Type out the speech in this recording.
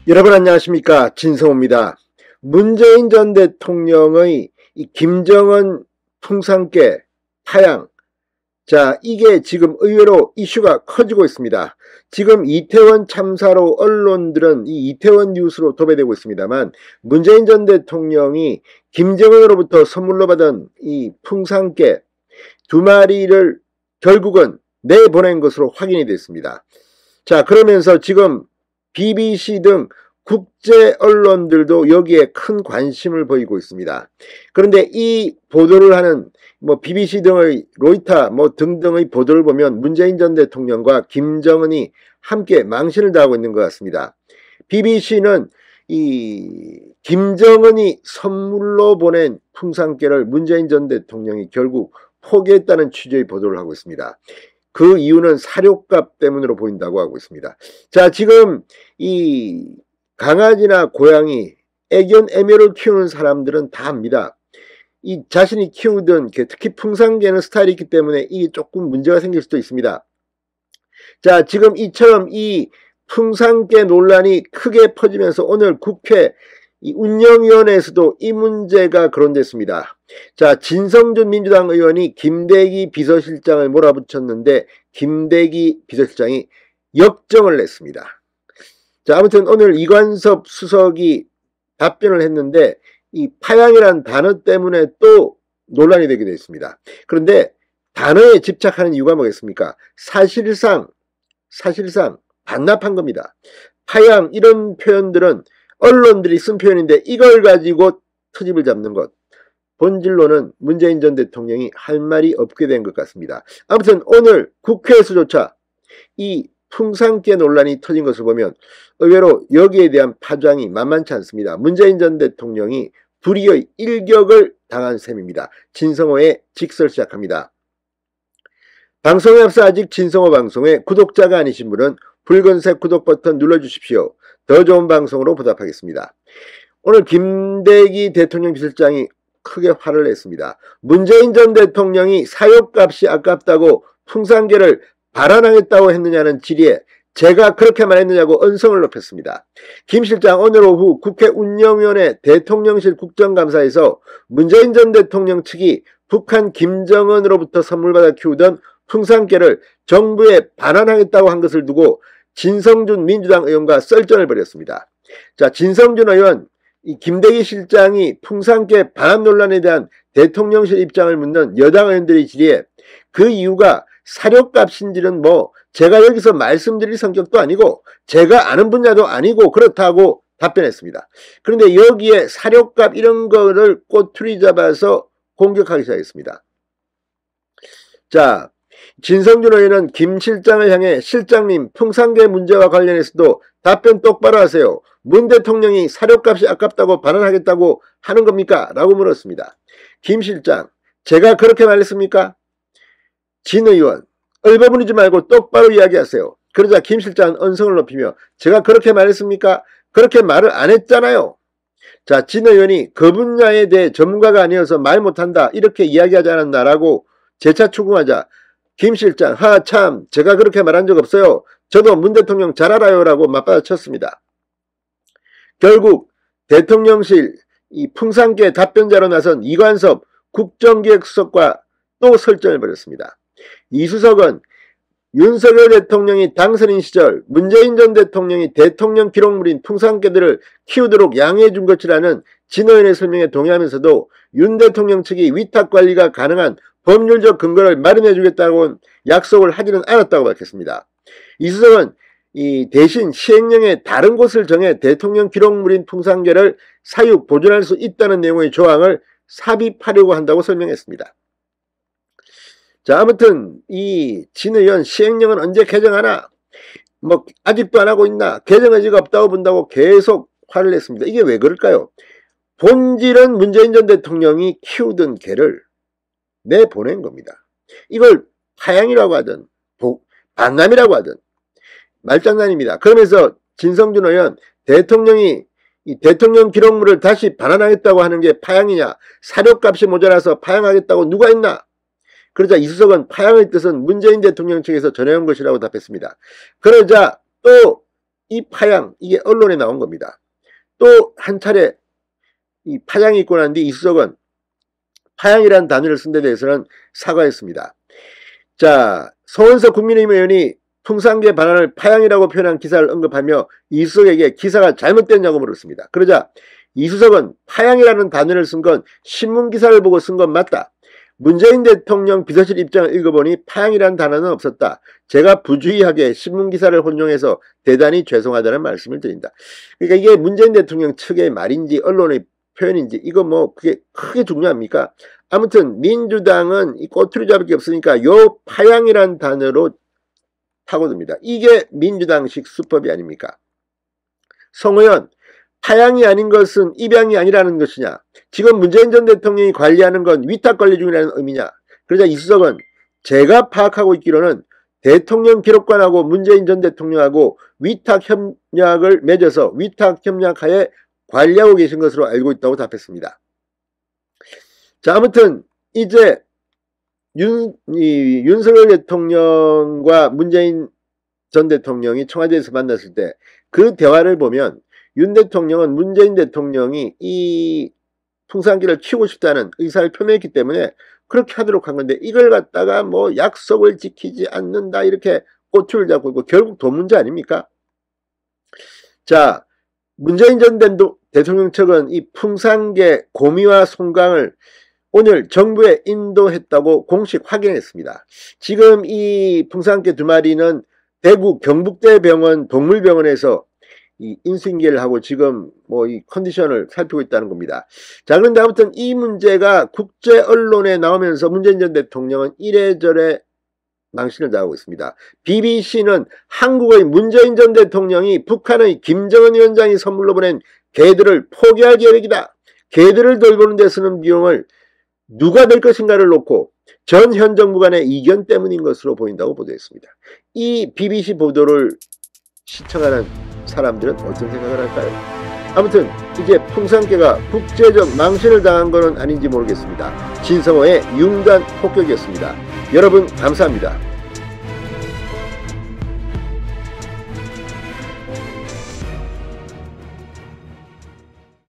여러분 안녕하십니까, 진성호입니다. 문재인 전 대통령의 이 김정은 풍산깨 파양, 자, 이게 지금 의외로 이슈가 커지고 있습니다. 지금 이태원 참사로 언론들은 이 이태원 뉴스로 도배되고 있습니다만, 문재인 전 대통령이 김정은으로부터 선물로 받은 이 풍산깨 2마리를 결국은 내보낸 것으로 확인이 됐습니다. 자, 그러면서 지금 BBC 등 국제 언론들도 여기에 큰 관심을 보이고 있습니다. 그런데 이 보도를 하는 BBC 등의 로이터 등등의 보도를 보면 문재인 전 대통령과 김정은이 함께 망신을 당하고 있는 것 같습니다. BBC는 이 김정은이 선물로 보낸 풍산깨를 문재인 전 대통령이 결국 포기했다는 취지의 보도를 하고 있습니다. 그 이유는 사료값 때문으로 보인다고 하고 있습니다. 자, 지금 이 강아지나 고양이, 애견 애묘를 키우는 사람들은 다 압니다. 이 자신이 키우던 특히 풍산개는 스타일이 있기 때문에 이게 조금 문제가 생길 수도 있습니다. 자, 지금 이처럼 이 풍산개 논란이 크게 퍼지면서 오늘 국회 이 운영위원회에서도 이 문제가 거론됐습니다. 자, 진성준 민주당 의원이 김대기 비서실장을 몰아붙였는데 김대기 비서실장이 역정을 냈습니다. 자, 아무튼 오늘 이관섭 수석이 답변을 했는데 이 파양이란 단어 때문에 또 논란이 되게 됐습니다. 그런데 단어에 집착하는 이유가 뭐겠습니까? 사실상 반납한 겁니다. 파양 이런 표현들은 언론들이 쓴 표현인데 이걸 가지고 트집을 잡는 것, 본질로는 문재인 전 대통령이 할 말이 없게 된 것 같습니다. 아무튼 오늘 국회에서조차 이 풍산깨 논란이 터진 것을 보면 의외로 여기에 대한 파장이 만만치 않습니다. 문재인 전 대통령이 불의의 일격을 당한 셈입니다. 진성호의 직설 시작합니다. 방송에 앞서 아직 진성호 방송에 구독자가 아니신 분은 붉은색 구독 버튼 눌러주십시오. 더 좋은 방송으로 보답하겠습니다. 오늘 김대기 대통령 비서실장이 크게 화를 냈습니다. 문재인 전 대통령이 사료값이 아깝다고 풍산개를 발언하겠다고 했느냐는 질의에 제가 그렇게 말했느냐고 언성을 높였습니다. 김 실장 오늘 오후 국회 운영위원회 대통령실 국정감사에서 문재인 전 대통령 측이 북한 김정은으로부터 선물받아 키우던 풍산깨를 정부에 반환하겠다고 한 것을 두고 진성준 민주당 의원과 썰전을 벌였습니다. 자, 진성준 의원, 이 김대기 실장이 풍산깨 반환 논란에 대한 대통령실 입장을 묻는 여당 의원들의 질의에 그 이유가 사료값인지는 제가 여기서 말씀드릴 성격도 아니고 제가 아는 분야도 아니고 그렇다고 답변했습니다. 그런데 여기에 사료값 이런 거를 꼬투리 잡아서 공격하기 시작했습니다. 자, 진성준 의원은 김 실장을 향해 실장님 풍산개 문제와 관련해서도 답변 똑바로 하세요. 문 대통령이 사료값이 아깝다고 반환하겠다고 하는 겁니까? 라고 물었습니다. 김 실장, 제가 그렇게 말했습니까? 진 의원, 얼버무리지 말고 똑바로 이야기하세요. 그러자 김 실장은 언성을 높이며 제가 그렇게 말했습니까? 그렇게 말을 안 했잖아요. 자, 진 의원이 그 분야에 대해 전문가가 아니어서 말 못한다 이렇게 이야기하지 않았나 라고 재차 추궁하자 김 실장, 참 제가 그렇게 말한 적 없어요. 저도 문 대통령 잘 알아요 라고 맞받아쳤습니다. 결국 대통령실 이 풍산깨 답변자로 나선 이관섭 국정기획수석과 또 설전을 벌였습니다. 이 수석은 윤석열 대통령이 당선인 시절 문재인 전 대통령이 대통령 기록물인 풍산깨들을 키우도록 양해해 준 것이라는 진 의원의 설명에 동의하면서도 윤 대통령 측이 위탁관리가 가능한 법률적 근거를 마련해 주겠다고 약속을 하지는 않았다고 밝혔습니다. 이 수석은 대신 시행령에 다른 곳을 정해 대통령 기록물인 풍산깨를 사육 보존할 수 있다는 내용의 조항을 삽입하려고 한다고 설명했습니다. 자, 아무튼 이 진 의원 시행령은 언제 개정하나? 아직도 안 하고 있나? 개정 의지가 없다고 본다고 계속 화를 냈습니다. 이게 왜 그럴까요? 본질은 문재인 전 대통령이 키우던 개를 내보낸 겁니다. 이걸 파양이라고 하든 반남이라고 하든 말장난입니다. 그러면서 진성준 의원, 대통령이 이 대통령 기록물을 다시 반환하겠다고 하는 게 파양이냐? 사료값이 모자라서 파양하겠다고 누가 했나? 그러자 이 수석은 파양의 뜻은 문재인 대통령 측에서 전해온 것이라고 답했습니다. 그러자 또 이 파양, 이게 언론에 나온 겁니다. 또 한 차례 이 파양이 있고 난 뒤 이수석은 파양이라는 단어를 쓴 데 대해서는 사과했습니다. 자, 서원석 국민의힘 의원이 풍산계 반환을 파양이라고 표현한 기사를 언급하며 이수석에게 기사가 잘못됐냐고 물었습니다. 그러자 이수석은 파양이라는 단어를 쓴 건 신문기사를 보고 쓴 건 맞다. 문재인 대통령 비서실 입장을 읽어보니 파양이라는 단어는 없었다. 제가 부주의하게 신문기사를 혼용해서 대단히 죄송하다는 말씀을 드린다. 그러니까 이게 문재인 대통령 측의 말인지 언론의 표현인지 이거 뭐 그게 크게 중요합니까? 아무튼 민주당은 이 꼬투리 잡을 게 없으니까 요 파양이라는 단어로 파고듭니다. 이게 민주당식 수법이 아닙니까? 성의원, 파양이 아닌 것은 입양이 아니라는 것이냐? 지금 문재인 전 대통령이 관리하는 건 위탁 관리 중이라는 의미냐? 그러자 이수석은 제가 파악하고 있기로는 대통령 기록관하고 문재인 전 대통령하고 위탁 협약을 맺어서 위탁 협약하에 관리하고 계신 것으로 알고 있다고 답했습니다. 자, 아무튼 이제 윤석열 대통령과 문재인 전 대통령이 청와대에서 만났을 때 그 대화를 보면 윤 대통령은 문재인 대통령이 이 풍산기를 키우고 싶다는 의사를 표명했기 때문에 그렇게 하도록 한 건데 이걸 갖다가 뭐 약속을 지키지 않는다 이렇게 꼬투리를 잡고 있고 결국 돈 문제 아닙니까? 자, 문재인 전 대통령 측은 이 풍산계 고미와 송강을 오늘 정부에 인도했다고 공식 확인했습니다. 지금 이 풍산개 두 마리는 대구 경북대병원 동물병원에서 이 인수인계를 하고 지금 뭐 이 컨디션을 살피고 있다는 겁니다. 자, 그런데 아무튼 이 문제가 국제 언론에 나오면서 문재인 전 대통령은 이래저래 망신을 당하고 있습니다. BBC는 한국의 문재인 전 대통령이 북한의 김정은 위원장이 선물로 보낸 개들을 포기할 계획이다. 개들을 돌보는 데 쓰는 비용을 누가 낼 것인가를 놓고 전 현 정부 간의 이견 때문인 것으로 보인다고 보도했습니다. 이 BBC 보도를 시청하는 사람들은 어떤 생각을 할까요? 아무튼 이제 풍산개가 국제적 망신을 당한 것은 아닌지 모르겠습니다. 진성호의 융단 폭격이었습니다. 여러분 감사합니다.